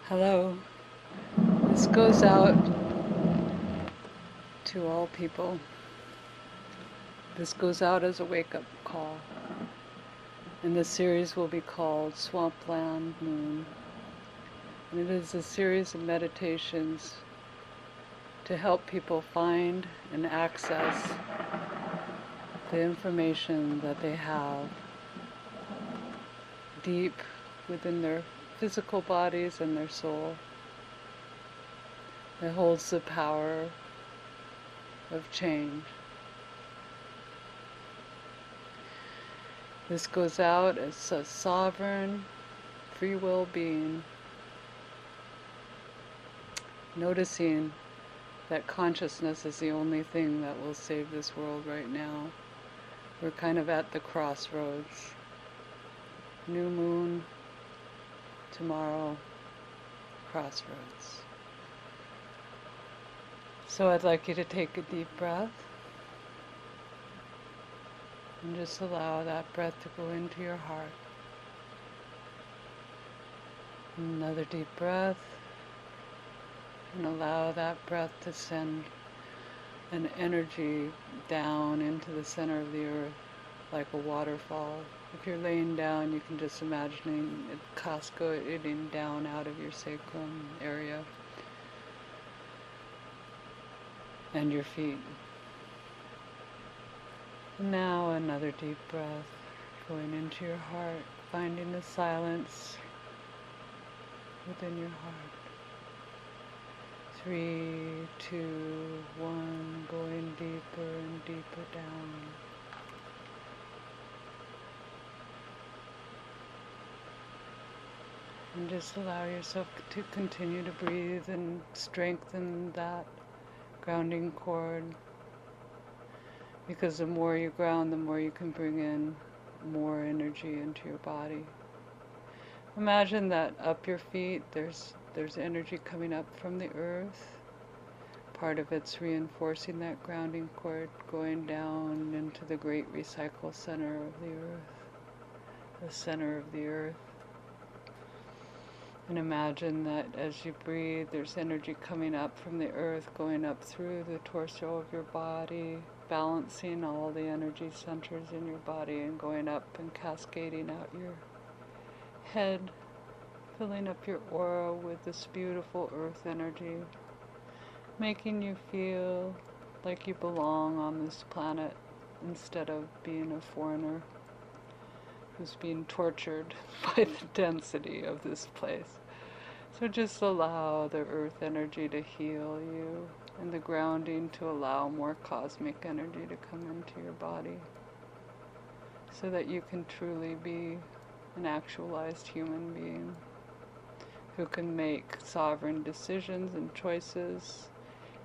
Hello. This goes out to all people. This goes out as a wake-up call. And this series will be called Swampland Moon. And it is a series of meditations to help people find and access the information that they have deep within their physical bodies and their soul. It holds the power of change. This goes out as a sovereign, free will being, noticing that consciousness is the only thing that will save this world right now. We're kind of at the crossroads. New moon, tomorrow, crossroads. So I'd like you to take a deep breath and just allow that breath to go into your heart. Another deep breath, and allow that breath to send an energy down into the center of the earth like a waterfall. If you're laying down, you can just imagine it cascading down out of your sacrum area and your feet. Now another deep breath, going into your heart, finding the silence within your heart. 3, 2, 1, going deeper and deeper down. And just allow yourself to continue to breathe and strengthen that grounding cord. Because the more you ground, the more you can bring in more energy into your body. Imagine that up your feet, there's energy coming up from the earth. Part of it's reinforcing that grounding cord, going down into the great recycle center of the earth, the center of the earth. And imagine that as you breathe, there's energy coming up from the earth, going up through the torso of your body, balancing all the energy centers in your body and going up and cascading out your head, filling up your aura with this beautiful earth energy, making you feel like you belong on this planet instead of being a foreigner who's being tortured by the density of this place. So just allow the earth energy to heal you and the grounding to allow more cosmic energy to come into your body so that you can truly be an actualized human being who can make sovereign decisions and choices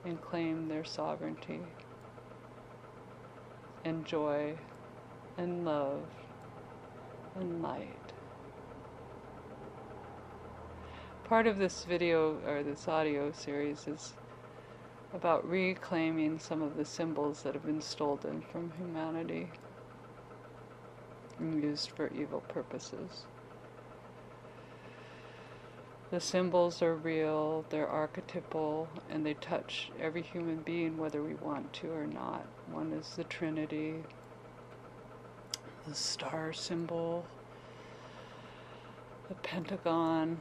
and claim their sovereignty and joy and love and light. Part of this video or this audio series is about reclaiming some of the symbols that have been stolen from humanity and used for evil purposes. The symbols are real, they're archetypal, and they touch every human being whether we want to or not. One is the Trinity, the star symbol, the pentagon,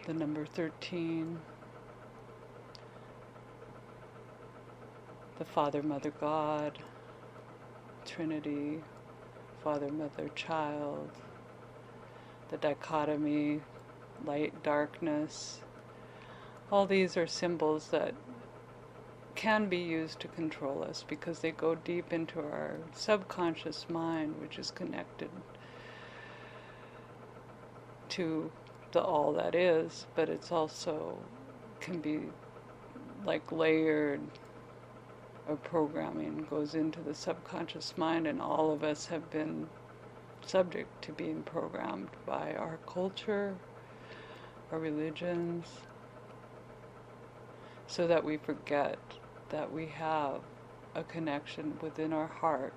the number 13, the Father, Mother, God, Trinity, Father, Mother, Child, the dichotomy, light, darkness. All these are symbols that can be used to control us because they go deep into our subconscious mind, which is connected to the all that is, but it's also can be like layered or programming goes into the subconscious mind, and all of us have been subject to being programmed by our culture, our religions, so that we forget that we have a connection within our heart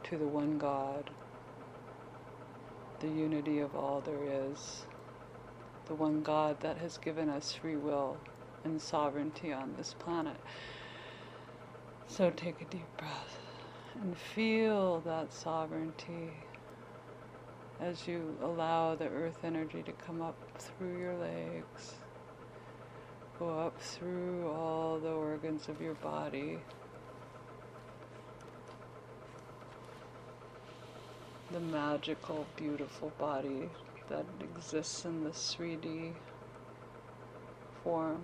to the one God, the unity of all there is. the one God that has given us free will and sovereignty on this planet. So take a deep breath and feel that sovereignty as you allow the earth energy to come up through your legs, go up through all the organs of your body, the magical, beautiful body that exists in the 3D form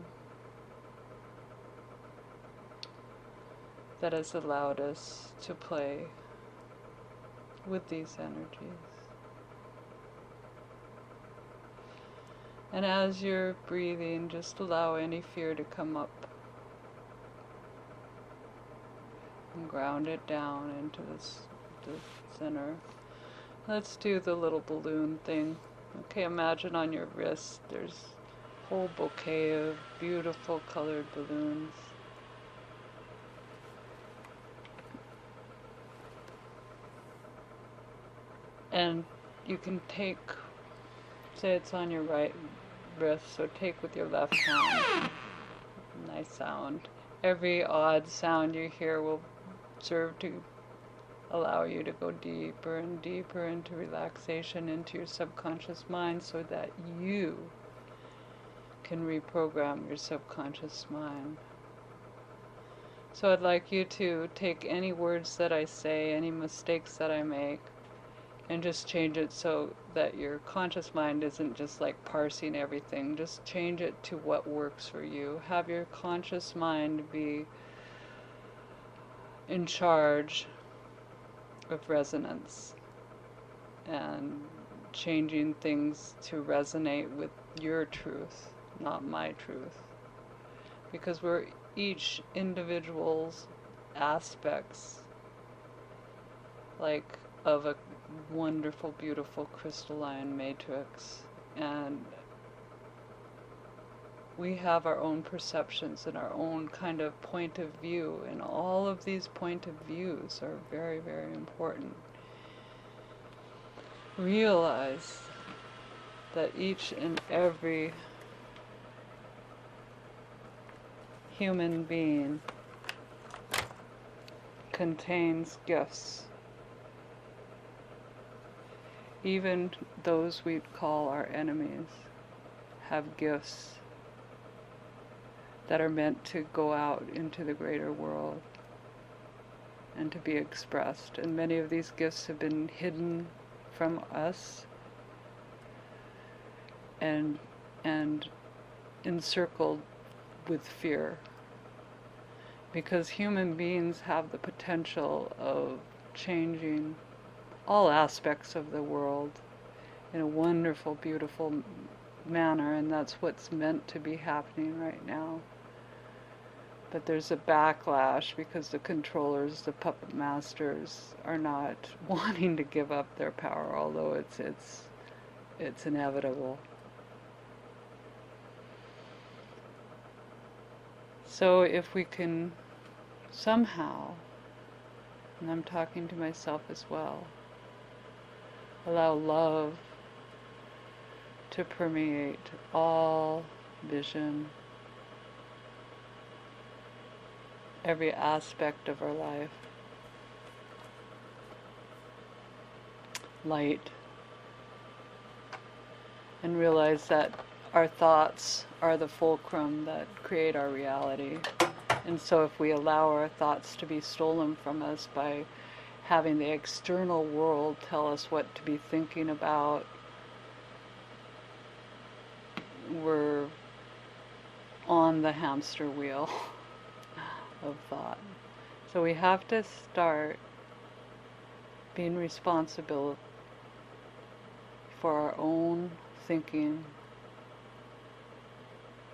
that has allowed us to play with these energies. And as you're breathing, just allow any fear to come up and ground it down into the center. Let's do the little balloon thing. Okay, imagine on your wrist there's a whole bouquet of beautiful colored balloons. And you can take, say it's on your right wrist, so take with your left hand. Nice sound. Every odd sound you hear will serve to allow you to go deeper and deeper into relaxation, into your subconscious mind, so that you can reprogram your subconscious mind. So I'd like you to take any words that I say, any mistakes that I make, and just change it so that your conscious mind isn't just like parsing everything. Just change it to what works for you. Have your conscious mind be in charge of resonance and changing things to resonate with your truth, not my truth. Because we're each individual's aspects, like of a wonderful, beautiful crystalline matrix, and we have our own perceptions and our own kind of point of view, and all of these point of views are very, very important. Realize that each and every human being contains gifts. Even those we'd call our enemies have gifts that are meant to go out into the greater world and to be expressed. And many of these gifts have been hidden from us and encircled with fear. Because human beings have the potential of changing all aspects of the world in a wonderful, beautiful manner, and that's what's meant to be happening right now. But there's a backlash because the controllers, the puppet masters, are not wanting to give up their power, although it's inevitable. So if we can somehow, and I'm talking to myself as well, allow love to permeate all vision, every aspect of our life. Light. And realize that our thoughts are the fulcrum that create our reality. And so if we allow our thoughts to be stolen from us by having the external world tell us what to be thinking about, we're on the hamster wheel of thought. So we have to start being responsible for our own thinking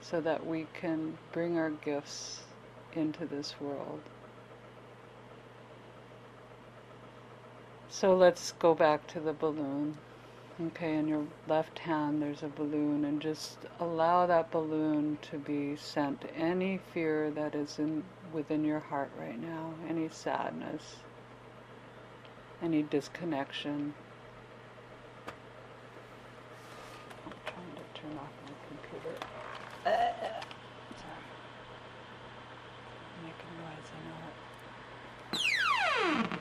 so that we can bring our gifts into this world. So let's go back to the balloon. Okay, in your left hand there's a balloon, and just allow that balloon to be sent any fear that is within your heart right now, any sadness, any disconnection. I'm trying to turn off my computer. Sorry. Making noise, I know it.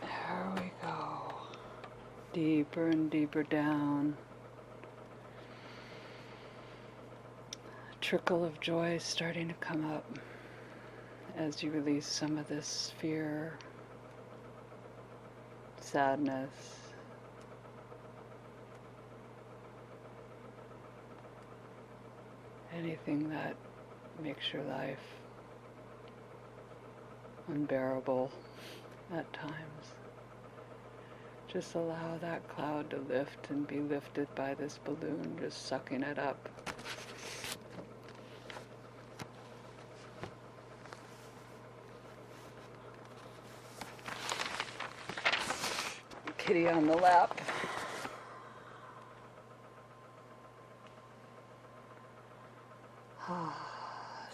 There we go. Deeper and deeper down. A trickle of joy starting to come up as you release some of this fear, sadness, anything that makes your life unbearable at times. Just allow that cloud to lift and be lifted by this balloon, just sucking it up. Kitty on the lap.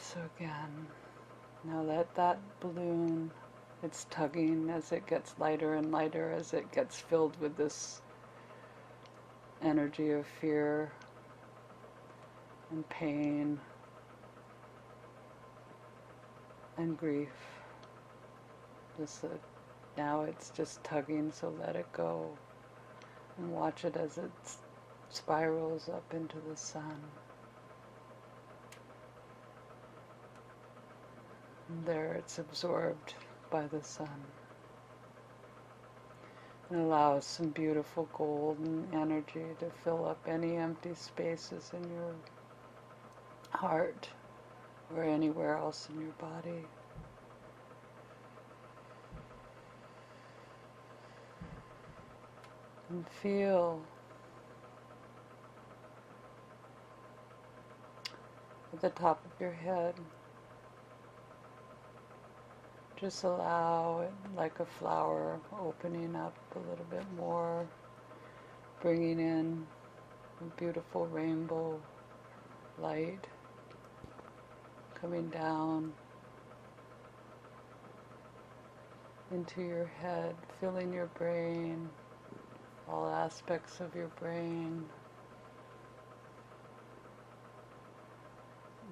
So again, now let that balloon, it's tugging as it gets lighter and lighter, as it gets filled with this energy of fear and pain and grief. Now it's just tugging, so let it go and watch it as it spirals up into the sun. And there it's absorbed by the sun. And allows some beautiful golden energy to fill up any empty spaces in your heart or anywhere else in your body. And feel at the top of your head. Just allow it like a flower opening up a little bit more, bringing in a beautiful rainbow light coming down into your head, filling your brain, all aspects of your brain,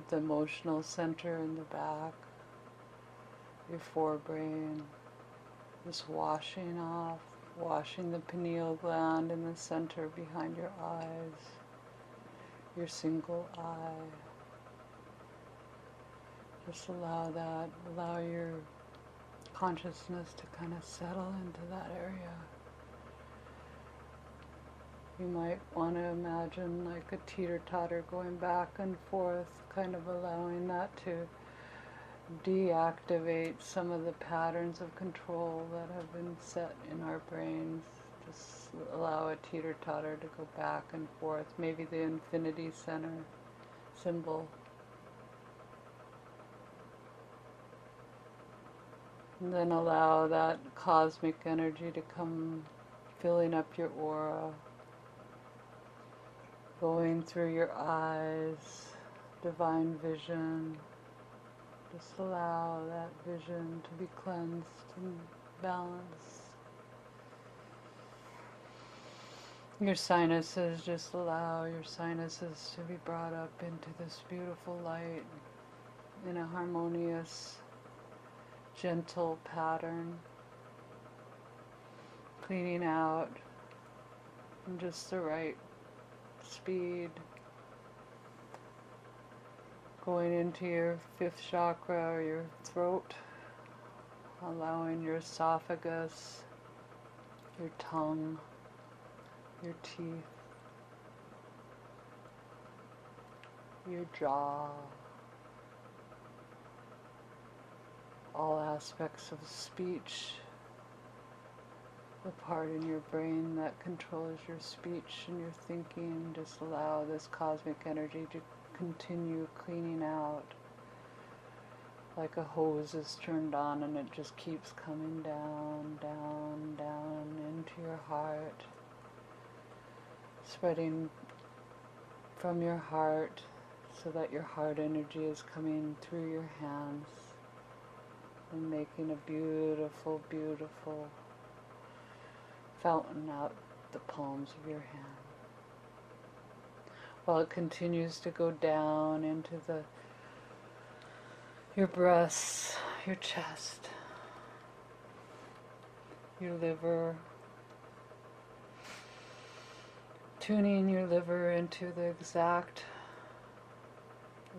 the emotional center in the back, your forebrain, just washing off, washing the pineal gland in the center behind your eyes, your single eye. Just allow your consciousness to kind of settle into that area. You might want to imagine like a teeter-totter going back and forth, kind of allowing that to deactivate some of the patterns of control that have been set in our brains. Just allow a teeter-totter to go back and forth, maybe the infinity center symbol. And then allow that cosmic energy to come filling up your aura, going through your eyes, divine vision. Just allow that vision to be cleansed and balanced. Your sinuses, just allow your sinuses to be brought up into this beautiful light in a harmonious, gentle pattern, cleaning out in just the right speed, going into your fifth chakra, or your throat, allowing your esophagus, your tongue, your teeth, your jaw, all aspects of speech, the part in your brain that controls your speech and your thinking. Just allow this cosmic energy to continue cleaning out like a hose is turned on, and it just keeps coming down, down, down into your heart, spreading from your heart so that your heart energy is coming through your hands and making a beautiful, beautiful fountain out the palms of your hand. while it continues to go down into your breasts, your chest, your liver, tuning your liver into the exact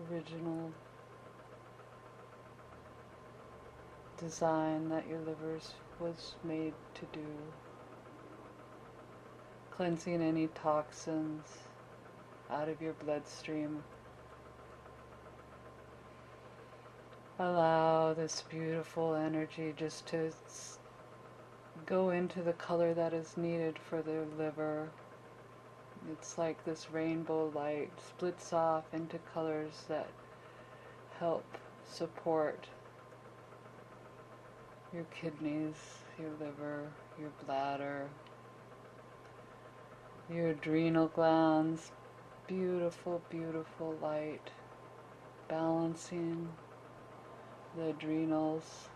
original design that your liver was made to do. Cleansing any toxins out of your bloodstream. Allow this beautiful energy just to go into the color that is needed for the liver. It's like this rainbow light splits off into colors that help support your kidneys, your liver, your bladder, your adrenal glands. Beautiful, beautiful light balancing the adrenals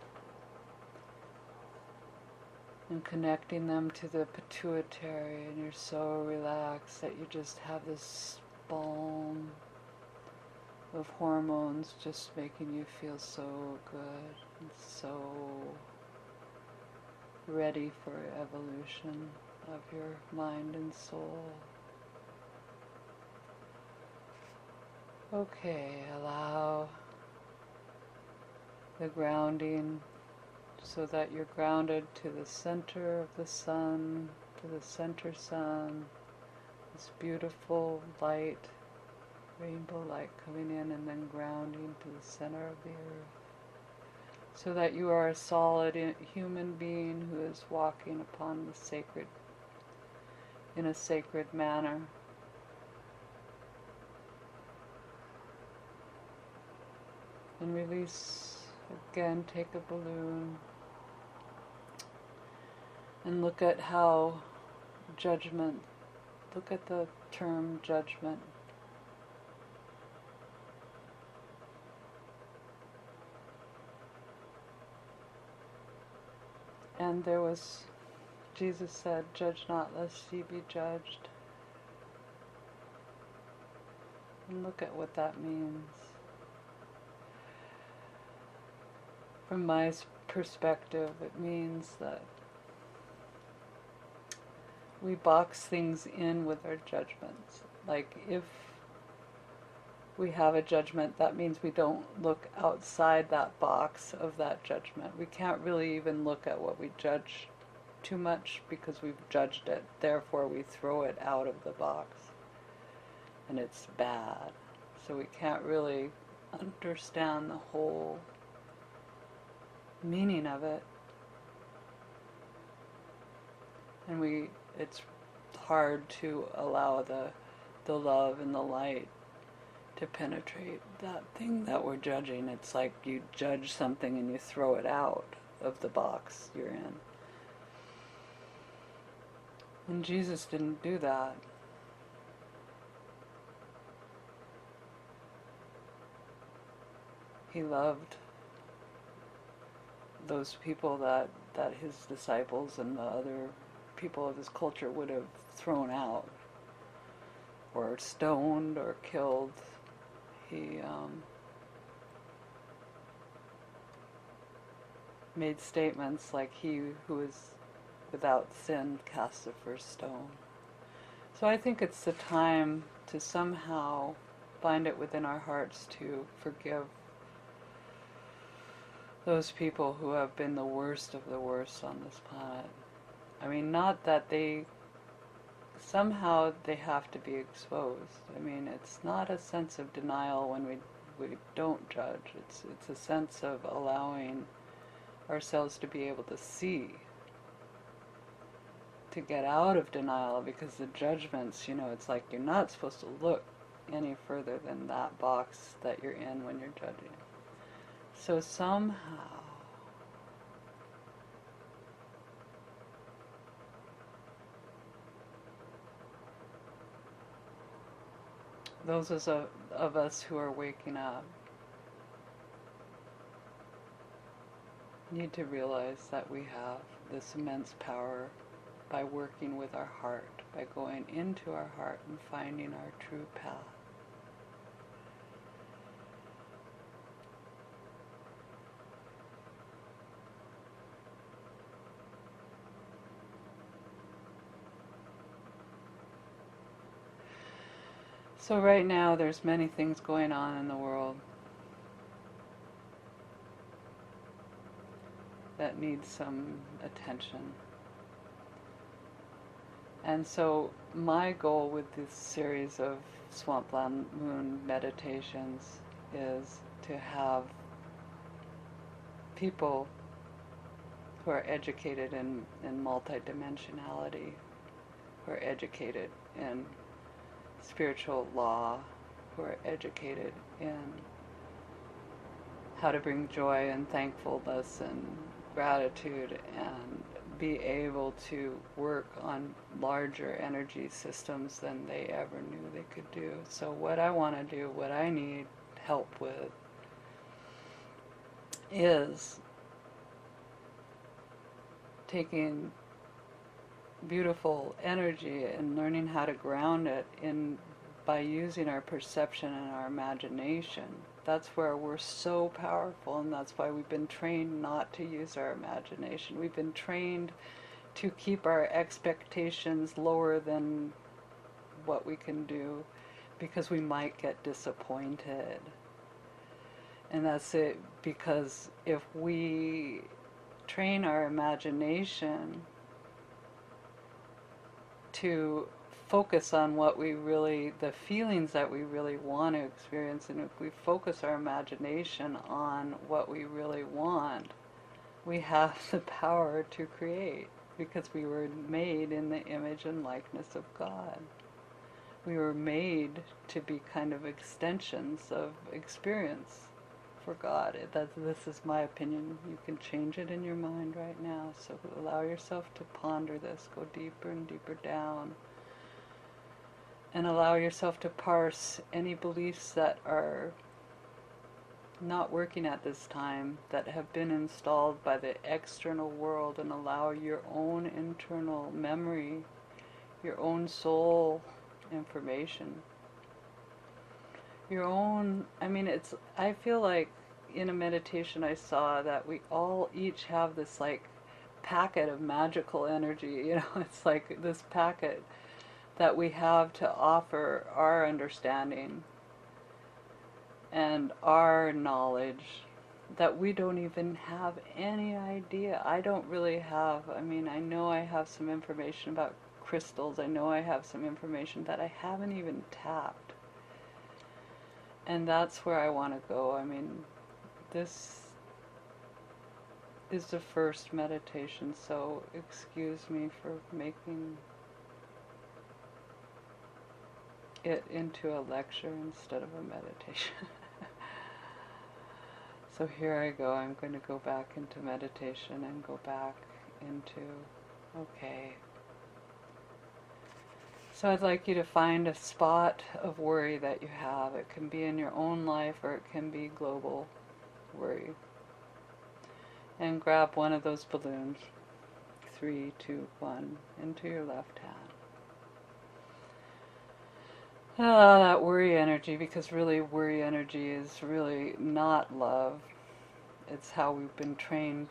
and connecting them to the pituitary, and you're so relaxed that you just have this balm of hormones just making you feel so good and so ready for evolution of your mind and soul. Okay, allow the grounding so that you're grounded to the center of the sun, to the center sun, this beautiful light, rainbow light coming in and then grounding to the center of the earth, so that you are a solid human being who is walking upon the sacred, in a sacred manner. And release again, take a balloon and look at how judgment, look at the term judgment. And there was, Jesus said, judge not lest ye be judged. And look at what that means. From my perspective, it means that we box things in with our judgments. Like if we have a judgment, that means we don't look outside that box of that judgment. We can't really even look at what we judge too much because we've judged it. Therefore, we throw it out of the box. And it's bad. So we can't really understand the whole meaning of it. And it's hard to allow the love and the light to penetrate that thing that we're judging. It's like you judge something and you throw it out of the box you're in. And Jesus didn't do that. He loved those people that his disciples and the other people of his culture would have thrown out or stoned or killed. He made statements like, he who is without sin cast the first stone. So I think it's the time to somehow find it within our hearts to forgive those people who have been the worst of the worst on this planet. I mean, not that somehow they have to be exposed. I mean, it's not a sense of denial when we don't judge. It's a sense of allowing ourselves to be able to see, to get out of denial, because the judgments, it's like you're not supposed to look any further than that box that you're in when you're judging. So somehow those of us who are waking up need to realize that we have this immense power by working with our heart, by going into our heart and finding our true path. So right now there's many things going on in the world that need some attention. And so my goal with this series of Swampland Moon meditations is to have people who are educated in multidimensionality, who are educated in spiritual law, who are educated in how to bring joy and thankfulness and gratitude and be able to work on larger energy systems than they ever knew they could do. So what I want to do, what I need help with, is taking beautiful energy and learning how to ground it in by using our perception and our imagination. That's where we're so powerful, and that's why we've been trained not to use our imagination. We've been trained to keep our expectations lower than what we can do because we might get disappointed. And that's it, because if we train our imagination to focus on what we really, the feelings that we really want to experience, and if we focus our imagination on what we really want, we have the power to create, because we were made in the image and likeness of God. We were made to be kind of extensions of experience for God. This is my opinion. You can change it in your mind right now. So allow yourself to ponder this. Go deeper and deeper down. And allow yourself to parse any beliefs that are not working at this time, that have been installed by the external world, and allow your own internal memory, your own soul information, your own, I feel like in a meditation I saw that we all each have this like packet of magical energy, it's like this packet that we have to offer our understanding and our knowledge that we don't even have any idea. I don't really have, I know I have some information about crystals, I know I have some information that I haven't even tapped. And that's where I want to go. This is the first meditation, so excuse me for making it into a lecture instead of a meditation. So here I go. I'm going to go back into meditation and go back into, okay. So I'd like you to find a spot of worry that you have. It can be in your own life or it can be global worry. And grab one of those balloons, 3, 2, 1, into your left hand. And allow that worry energy, because really worry energy is really not love. It's how we've been trained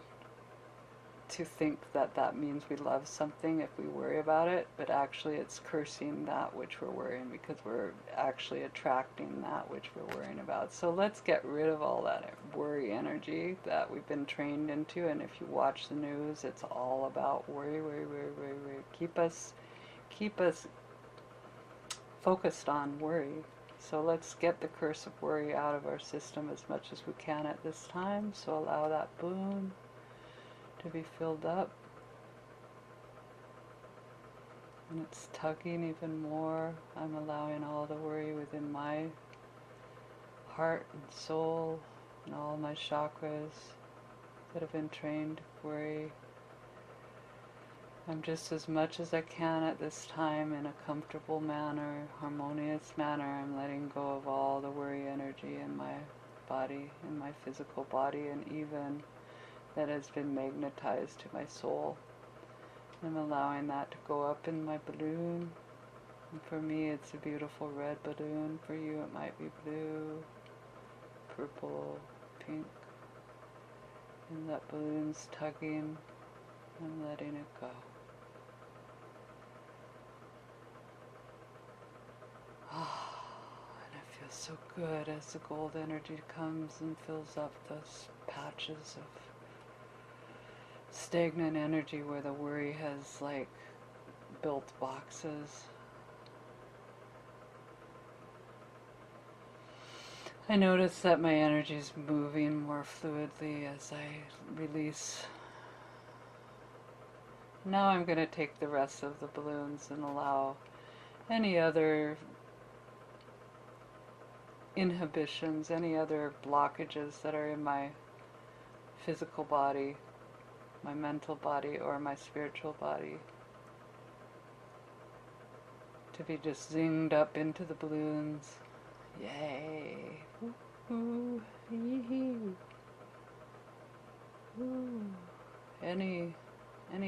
to think that that means we love something if we worry about it, but actually it's cursing that which we're worrying, because we're actually attracting that which we're worrying about. So let's get rid of all that worry energy that we've been trained into. And if you watch the news, it's all about worry, worry, worry, worry, worry. Keep us focused on worry. So let's get the curse of worry out of our system as much as we can at this time. So allow that balloon to be filled up, and it's tugging even more. I'm allowing all the worry within my heart and soul and all my chakras that have been trained to worry. I'm just, as much as I can at this time, in a comfortable manner, harmonious manner, I'm letting go of all the worry energy in my body, in my physical body, and even that has been magnetized to my soul. I'm allowing that to go up in my balloon. And for me it's a beautiful red balloon. For you it might be blue, purple, pink. And that balloon's tugging and letting it go. so good as the gold energy comes and fills up those patches of stagnant energy where the worry has like built boxes. I notice that my energy is moving more fluidly as I release. Now I'm going to take the rest of the balloons and allow any other inhibitions, any other blockages that are in my physical body, my mental body, or my spiritual body to be just zinged up into the balloons. Yay! Ooh, yee-hee. Ooh. Any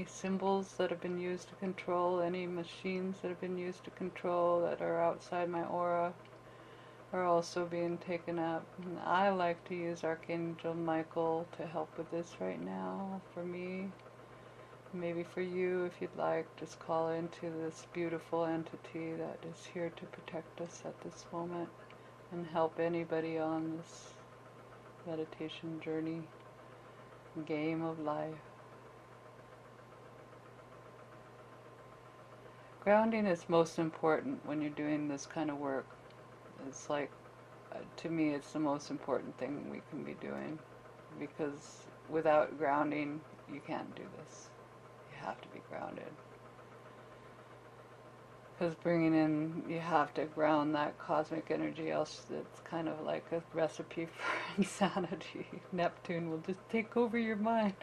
symbols that have been used to control, any machines that have been used to control that are outside my aura are also being taken up. And I like to use Archangel Michael to help with this right now, for me. Maybe for you, if you'd like, just call into this beautiful entity that is here to protect us at this moment and help anybody on this meditation journey, game of life. Grounding is most important when you're doing this kind of work. It's like, to me, it's the most important thing we can be doing, because without grounding, you can't do this. You have to be grounded. Because bringing in, you have to ground that cosmic energy, else it's kind of like a recipe for insanity. Neptune will just take over your mind.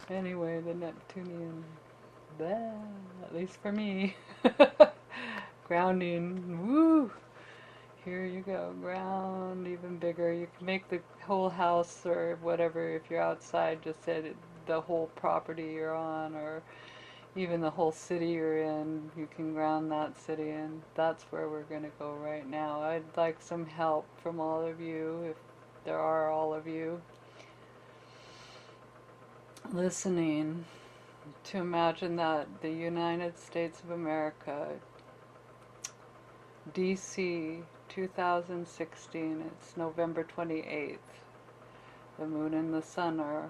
Anyway, the Neptunian, blah, at least for me. Grounding, woo! Here you go, ground even bigger. You can make the whole house or whatever, if you're outside, just say the whole property you're on, or even the whole city you're in, you can ground that city, and that's where we're going to go right now. I'd like some help from all of you, if there are all of you, listening, to imagine that the United States of America, DC, 2016, it's November 28th. The moon and the sun are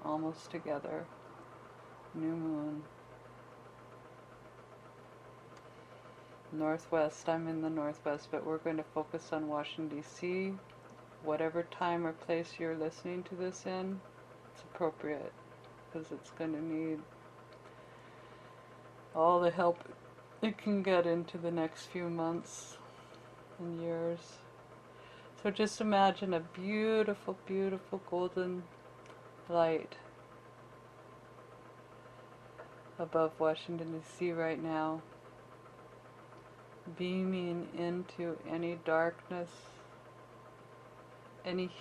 almost together. New moon. Northwest, I'm in the Northwest, but we're going to focus on Washington, D.C. Whatever time or place you're listening to this in, it's appropriate, because it's going to need all the help it can get into the next few months and years. So just imagine a beautiful, beautiful golden light above Washington, D.C. right now, beaming into any darkness, any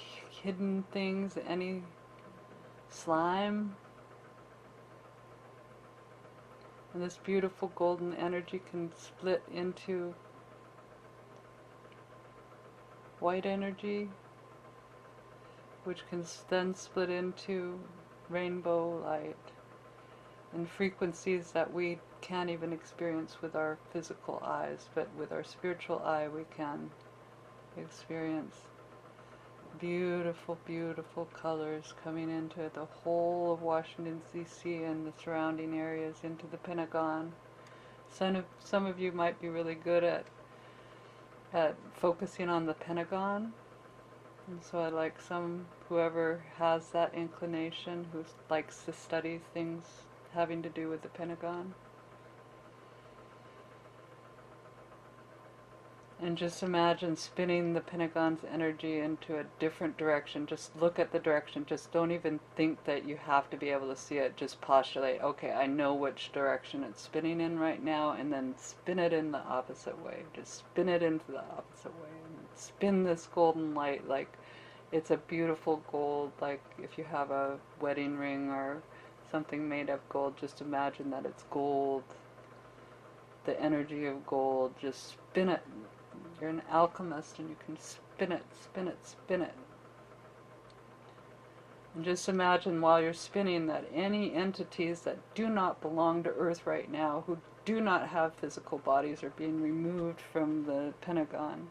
hidden things, any slime. And this beautiful golden energy can split into white energy, which can then split into rainbow light and frequencies that we can't even experience with our physical eyes, but with our spiritual eye we can experience beautiful, beautiful colors coming into the whole of Washington, D.C. and the surrounding areas, into the Pentagon. Some of you might be really good at focusing on the Pentagon, and so I like whoever has that inclination, who likes to study things having to do with the Pentagon. And just imagine spinning the Pentagon's energy into a different direction. Just look at the direction. Just don't even think that you have to be able to see it. Just postulate, okay, I know which direction it's spinning in right now, and then spin it in the opposite way. Just spin it into the opposite way. And spin this golden light like it's a beautiful gold, like if you have a wedding ring or something made of gold, just imagine that it's gold. The energy of gold, just spin it. You're an alchemist and you can spin it, spin it, spin it. And just imagine while you're spinning that any entities that do not belong to Earth right now, who do not have physical bodies, are being removed from the Pentagon.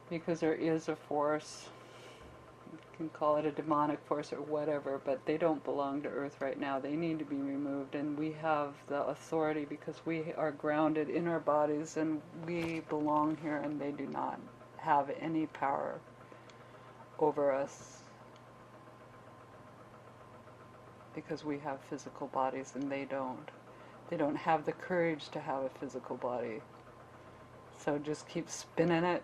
because there is a force. You can call it a demonic force or whatever, but they don't belong to Earth right now. They need to be removed, and we have the authority because we are grounded in our bodies and we belong here, and they do not have any power over us because we have physical bodies and they don't. They don't have the courage to have a physical body. So just keep spinning it,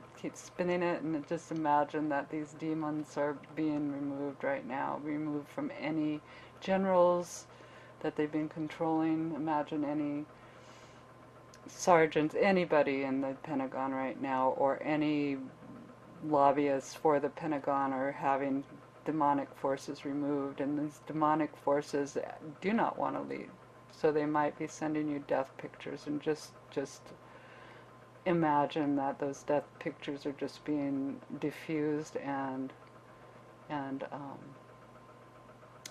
and just imagine that these demons are being removed right now, removed from any generals that they've been controlling. Imagine any sergeants, anybody in the Pentagon right now, or any lobbyists for the Pentagon are having demonic forces removed, and these demonic forces do not want to lead. So they might be sending you death pictures, and just imagine that those death pictures are just being diffused and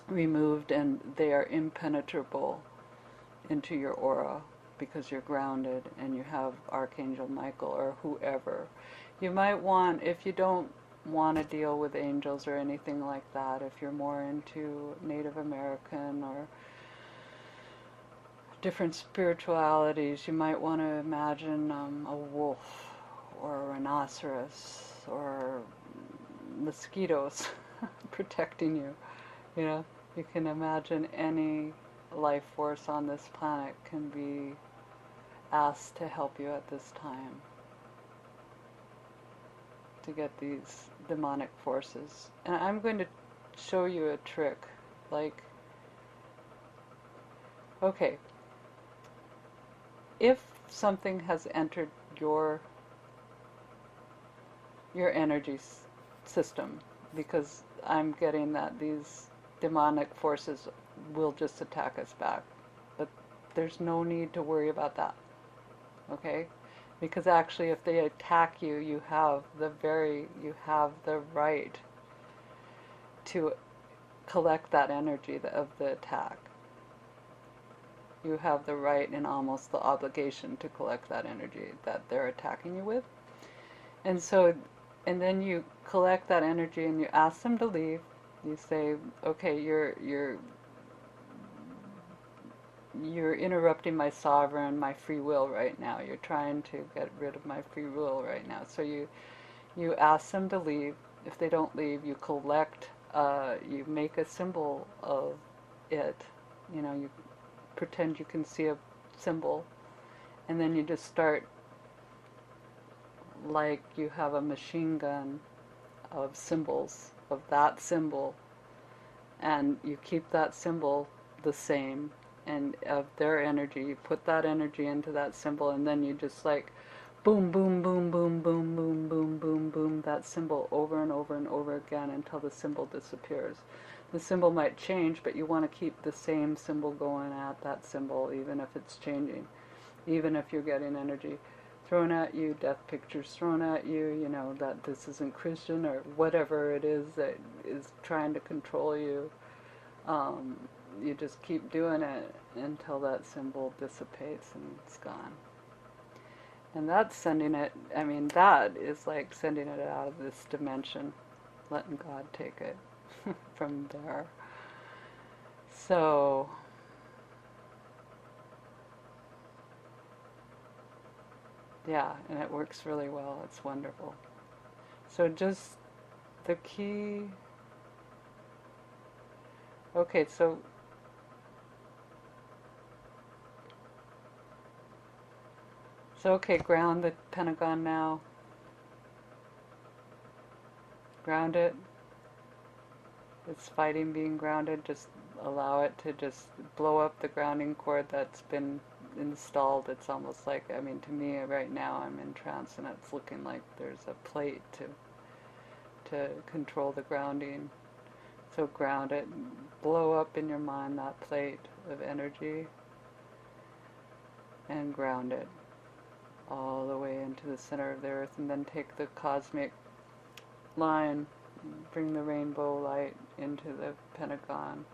removed, and they are impenetrable into your aura because you're grounded and you have Archangel Michael or whoever. You might want, if you don't want to deal with angels or anything like that, if you're more into Native American or different spiritualities, you might want to imagine a wolf or a rhinoceros or mosquitoes protecting you. You know, you can imagine any life force on this planet can be asked to help you at this time to get these demonic forces. And I'm going to show you a trick. Like, okay, if something has entered your energy system, because I'm getting that these demonic forces will just attack us back, but there's no need to worry about that, okay? Because actually, if they attack you, you have the right to collect that energy of the attack. You have the right and almost the obligation to collect that energy that they're attacking you with. And so, and then you collect that energy and you ask them to leave. You say, okay, you're interrupting my sovereign, my free will right now. You're trying to get rid of my free will right now. So you ask them to leave. If they don't leave, you collect, you make a symbol of it. You know, you pretend you can see a symbol, and then you just start like you have a machine gun of symbols, of that symbol, and you keep that symbol the same, and of their energy, you put that energy into that symbol, and then you just like boom, boom, boom, boom, boom, boom, boom, boom, boom, that symbol over and over and over again until the symbol disappears. The symbol might change, but you want to keep the same symbol going at that symbol, even if it's changing, even if you're getting energy thrown at you, death pictures thrown at you, you know, that this isn't Christian or whatever it is that is trying to control you. You just keep doing it until that symbol dissipates and it's gone. And that's sending it, I mean, that is like sending it out of this dimension, letting God take it from there. So, yeah, and it works really well. It's wonderful. So just the key. Okay, so okay, ground the Pentagon now. Ground it. It's fighting being grounded. Just allow it to just blow up the grounding cord that's been installed. It's almost like, I mean, to me right now I'm in trance and it's looking like there's a plate to control the grounding. So ground it, blow up in your mind that plate of energy and ground it all the way into the center of the earth, and then take the cosmic line, bring the rainbow light into the Pentagon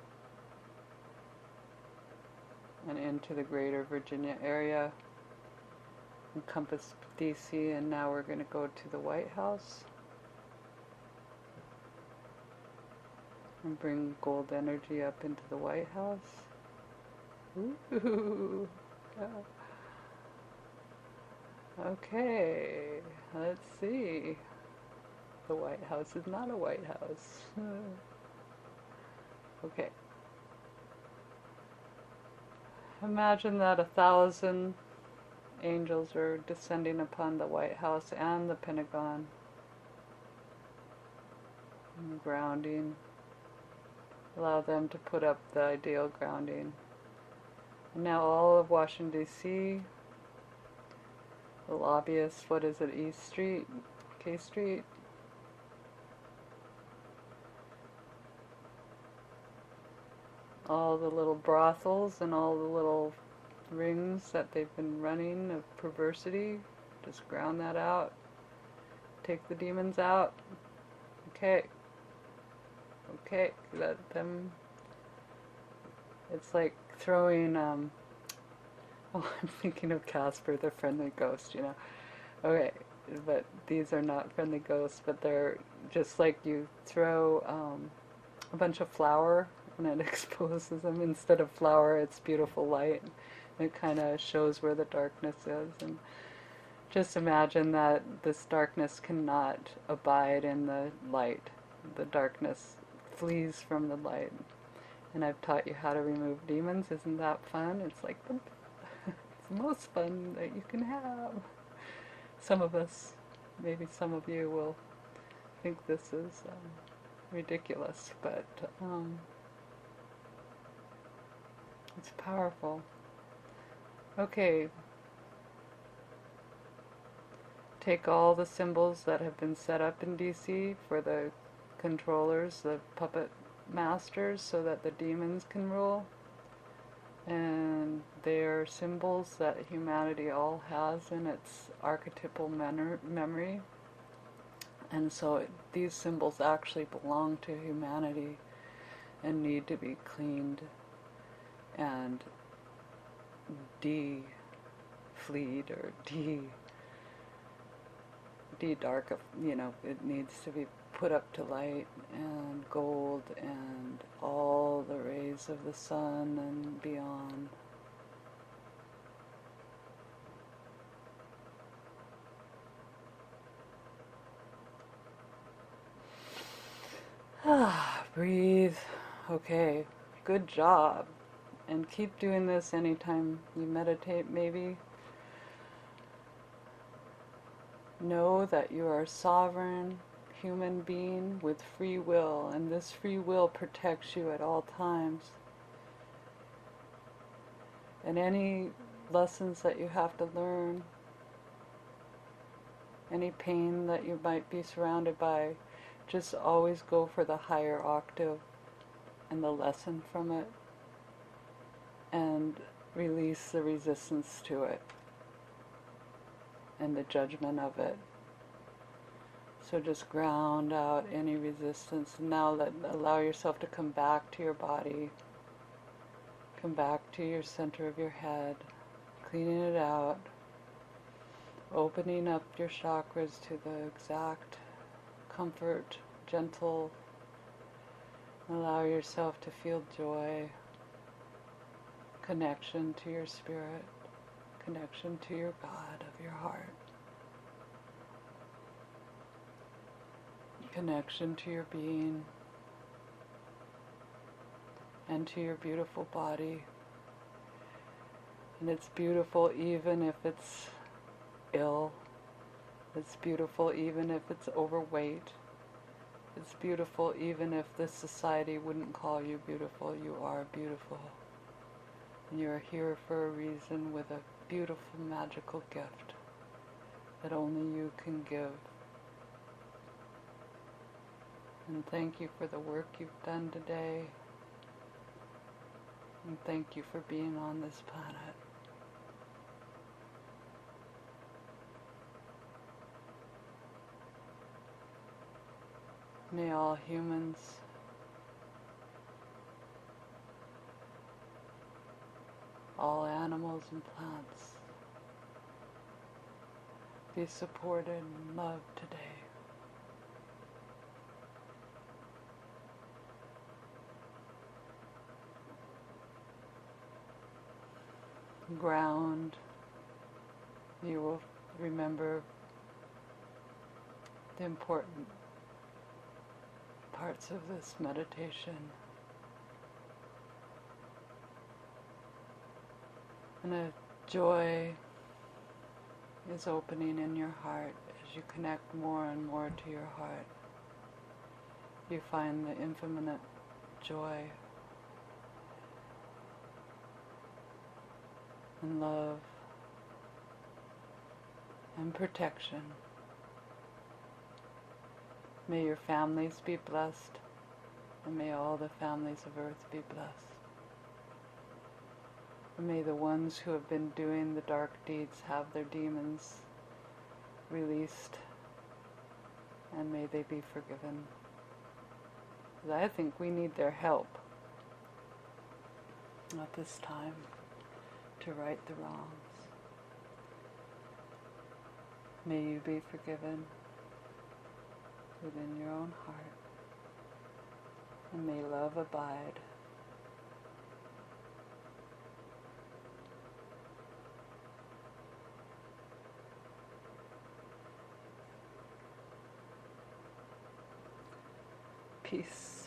and into the greater Virginia area, encompass DC, and now we're going to go to the White House. And bring gold energy up into the White House. Ooh. Okay, let's see. The White House is not a White House. Okay. Imagine that 1,000 angels are descending upon the White House and the Pentagon. And grounding. Allow them to put up the ideal grounding. And now all of Washington, D.C., the lobbyists, what is it, E Street, K Street? All the little brothels and all the little rings that they've been running of perversity, just ground that out. Take the demons out. Okay. Okay, let them. It's like throwing, oh, I'm thinking of Casper, the friendly ghost, you know. Okay, but these are not friendly ghosts, but they're just like you throw a bunch of flour and it exposes them. Instead of flour, it's beautiful light. It kind of shows where the darkness is. And just imagine that this darkness cannot abide in the light. The darkness flees from the light. And I've taught you how to remove demons. Isn't that fun? It's like it's the most fun that you can have. Some of us, maybe some of you will think this is ridiculous, but it's powerful. Okay. Take all the symbols that have been set up in DC for the controllers, the puppet masters, so that the demons can rule. And they are symbols that humanity all has in its archetypal memory. And so these symbols actually belong to humanity and need to be cleaned and de-fleed or de-dark, you know, it needs to be put up to light and gold and all the rays of the sun and beyond. Breathe. Okay, good job. And keep doing this anytime you meditate, maybe. Know that you are a sovereign human being with free will, and this free will protects you at all times. And any lessons that you have to learn, any pain that you might be surrounded by, just always go for the higher octave and the lesson from it, and release the resistance to it and the judgment of it. So just ground out any resistance. And now allow yourself to come back to your body, come back to your center of your head, cleaning it out, opening up your chakras to the exact comfort, gentle. Allow yourself to feel joy, connection to your spirit, connection to your God of your heart, connection to your being and to your beautiful body. And it's beautiful even if it's ill. It's beautiful even if it's overweight. It's beautiful even if this society wouldn't call you beautiful. You are beautiful. And you're here for a reason with a beautiful magical gift that only you can give. And thank you for the work you've done today. And thank you for being on this planet. May all humans all animals and plants be supported and loved today. ground. You will remember the important parts of this meditation. And a joy is opening in your heart as you connect more and more to your heart. You find the infinite joy and love and protection. May your families be blessed, and may all the families of earth be blessed. And may the ones who have been doing the dark deeds have their demons released, and may they be forgiven. 'Cause I think we need their help at this time to right the wrongs. May you be forgiven within your own heart, and may love abide. Peace.